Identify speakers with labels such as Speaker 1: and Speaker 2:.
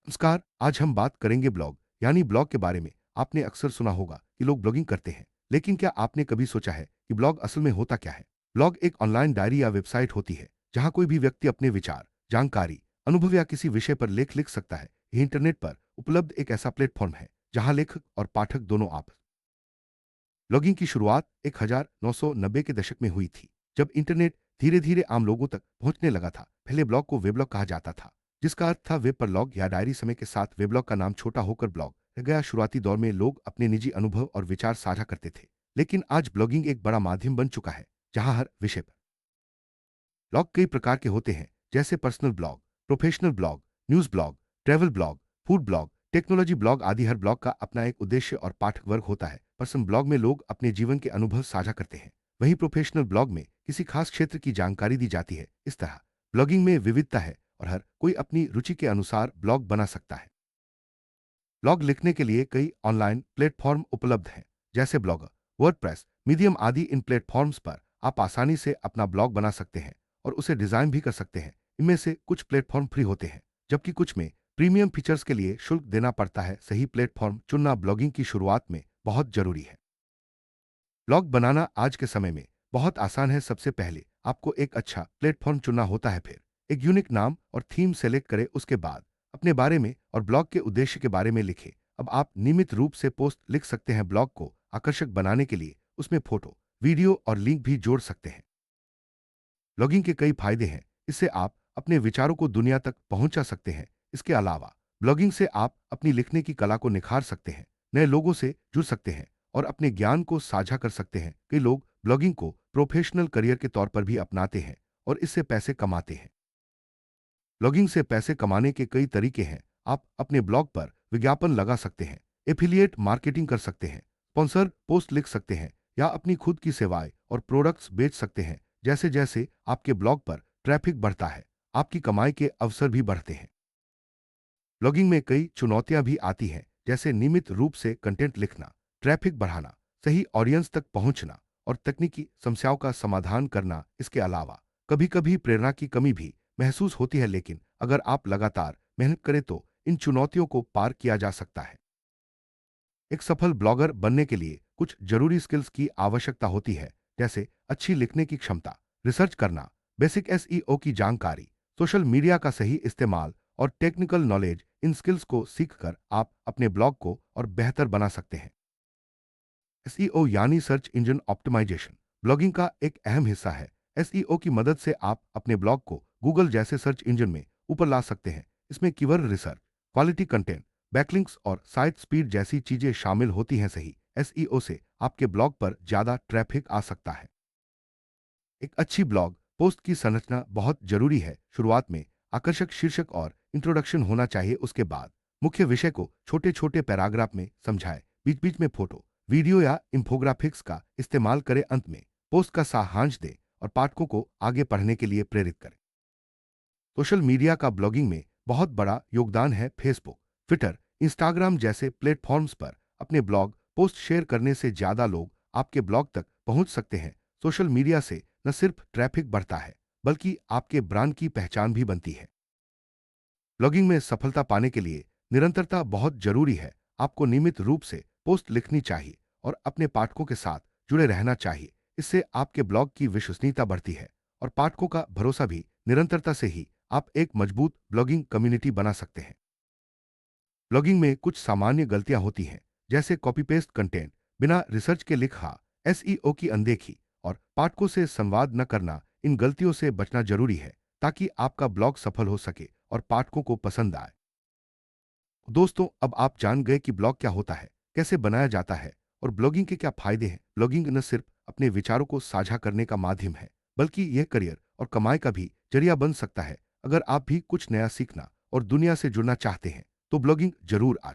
Speaker 1: नमस्कार। आज हम बात करेंगे ब्लॉग यानी ब्लॉग के बारे में। आपने अक्सर सुना होगा कि लोग ब्लॉगिंग करते हैं, लेकिन क्या आपने कभी सोचा है कि ब्लॉग असल में होता क्या है? ब्लॉग एक ऑनलाइन डायरी या वेबसाइट होती है जहां कोई भी व्यक्ति अपने विचार, जानकारी, अनुभव या किसी विषय पर लेख लिख सकता है। यह इंटरनेट पर उपलब्ध एक ऐसा प्लेटफॉर्म है जहां लेखक और पाठक दोनों आप। ब्लॉगिंग की शुरुआत 1990 के दशक में हुई थी, जब इंटरनेट धीरे धीरे आम लोगों तक पहुंचने लगा था। पहले ब्लॉग को वेबलॉग कहा जाता था, जिसका अर्थ था वेब पर लॉग या डायरी। समय के साथ वेबलॉग का नाम छोटा होकर ब्लॉग रह गया। शुरुआती दौर में लोग अपने निजी अनुभव और विचार साझा करते थे, लेकिन आज ब्लॉगिंग एक बड़ा माध्यम बन चुका है जहां हर विषय पर ब्लॉग कई प्रकार के होते हैं, जैसे personal blog, professional blog, news blog, travel blog, food blog, technology blog आदि। हर ब्लॉग का अपना एक उद्देश्य और पाठक वर्ग होता है। पर्सनल ब्लॉग में लोग अपने जीवन के अनुभव साझा करते हैं, वहीं प्रोफेशनल ब्लॉग में किसी खास क्षेत्र की जानकारी दी जाती है। इस तरह ब्लॉगिंग में विविधता है और हर कोई अपनी रुचि के अनुसार ब्लॉग बना सकता है। ब्लॉग लिखने के लिए कई ऑनलाइन प्लेटफॉर्म उपलब्ध हैं, जैसे ब्लॉगर, वर्डप्रेस, मीडियम आदि। इन प्लेटफॉर्म्स पर आप आसानी से अपना ब्लॉग बना सकते हैं और उसे डिजाइन भी कर सकते हैं। इनमें से कुछ प्लेटफॉर्म फ्री होते हैं, जबकि कुछ में प्रीमियम फीचर्स के लिए शुल्क देना पड़ता है। सही प्लेटफॉर्म चुनना ब्लॉगिंग की शुरुआत में बहुत जरूरी है। ब्लॉग बनाना आज के समय में बहुत आसान है। सबसे पहले आपको एक अच्छा प्लेटफॉर्म चुनना होता है, फिर एक यूनिक नाम और थीम सेलेक्ट करें। उसके बाद अपने बारे में और ब्लॉग के उद्देश्य के बारे में लिखें। अब आप नियमित रूप से पोस्ट लिख सकते हैं। ब्लॉग को आकर्षक बनाने के लिए उसमें फोटो, वीडियो और लिंक भी जोड़ सकते हैं। ब्लॉगिंग के कई फायदे हैं। इससे आप अपने विचारों को दुनिया तक पहुंचा सकते हैं। इसके अलावा ब्लॉगिंग से आप अपनी लिखने की कला को निखार सकते हैं, नए लोगों से जुड़ सकते हैं और अपने ज्ञान को साझा कर सकते हैं। कई लोग ब्लॉगिंग को प्रोफेशनल करियर के तौर पर भी अपनाते हैं और इससे पैसे कमाते हैं। ब्लॉगिंग से पैसे कमाने के कई तरीके हैं। आप अपने ब्लॉग पर विज्ञापन लगा सकते हैं, एफिलिएट मार्केटिंग कर सकते हैं, स्पॉन्सर पोस्ट लिख सकते हैं या अपनी खुद की सेवाएं और प्रोडक्ट्स बेच सकते हैं। जैसे जैसे आपके ब्लॉग पर ट्रैफिक बढ़ता है, आपकी कमाई के अवसर भी बढ़ते हैं। ब्लॉगिंग में कई चुनौतियां भी आती हैं, जैसे नियमित रूप से कंटेंट लिखना, ट्रैफिक बढ़ाना, सही ऑडियंस तक पहुंचना और तकनीकी समस्याओं का समाधान करना। इसके अलावा कभी कभी प्रेरणा की कमी भी महसूस होती है, लेकिन अगर आप लगातार मेहनत करें तो इन चुनौतियों को पार किया जा सकता है। एक सफल ब्लॉगर बनने के लिए कुछ जरूरी स्किल्स की आवश्यकता होती है, जैसे अच्छी लिखने की क्षमता, रिसर्च करना, बेसिक एसईओ की जानकारी, सोशल मीडिया का सही इस्तेमाल और टेक्निकल नॉलेज। इन स्किल्स को सीखकर आप अपने ब्लॉग को और बेहतर बना सकते हैं। एसईओ यानी सर्च इंजन ऑप्टिमाइजेशन ब्लॉगिंग का एक अहम हिस्सा है। एसईओ की मदद से आप अपने ब्लॉग को गूगल जैसे सर्च इंजन में ऊपर ला सकते हैं। इसमें keyword research, quality content, backlinks और साइट स्पीड जैसी चीजें शामिल होती हैं। सही एसईओ से आपके ब्लॉग पर ज्यादा ट्रैफिक आ सकता है। एक अच्छी ब्लॉग पोस्ट की संरचना बहुत जरूरी है। शुरुआत में आकर्षक शीर्षक और इंट्रोडक्शन होना चाहिए। उसके बाद मुख्य विषय को छोटे छोटे पैराग्राफ में समझाएं। बीच बीच में फोटो, वीडियो या इंफोग्राफिक्स का इस्तेमाल करें। अंत में पोस्ट का सारांश दें और पाठकों को आगे पढ़ने के लिए प्रेरित करें। सोशल मीडिया का ब्लॉगिंग में बहुत बड़ा योगदान है। फेसबुक, ट्विटर, इंस्टाग्राम जैसे प्लेटफॉर्म्स पर अपने ब्लॉग पोस्ट शेयर करने से ज्यादा लोग आपके ब्लॉग तक पहुंच सकते हैं। सोशल मीडिया से न सिर्फ ट्रैफिक बढ़ता है, बल्कि आपके ब्रांड की पहचान भी बनती है। ब्लॉगिंग में सफलता पाने के लिए निरंतरता बहुत जरूरी है। आपको नियमित रूप से पोस्ट लिखनी चाहिए और अपने पाठकों के साथ जुड़े रहना चाहिए। इससे आपके ब्लॉग की विश्वसनीयता बढ़ती है और पाठकों का भरोसा भी। निरंतरता से ही आप एक मजबूत ब्लॉगिंग कम्युनिटी बना सकते हैं। ब्लॉगिंग में कुछ सामान्य गलतियां होती हैं, जैसे कॉपी पेस्ट कंटेंट, बिना रिसर्च के लिखा, एसईओ की अनदेखी और पाठकों से संवाद न करना। इन गलतियों से बचना जरूरी है ताकि आपका ब्लॉग सफल हो सके और पाठकों को पसंद आए। दोस्तों, अब आप जान गए कि ब्लॉग क्या होता है, कैसे बनाया जाता है और ब्लॉगिंग के क्या फायदे हैं। ब्लॉगिंग न सिर्फ अपने विचारों को साझा करने का माध्यम है, बल्कि यह करियर और कमाई का भी जरिया बन सकता है। अगर आप भी कुछ नया सीखना और दुनिया से जुड़ना चाहते हैं तो ब्लॉगिंग जरूर आज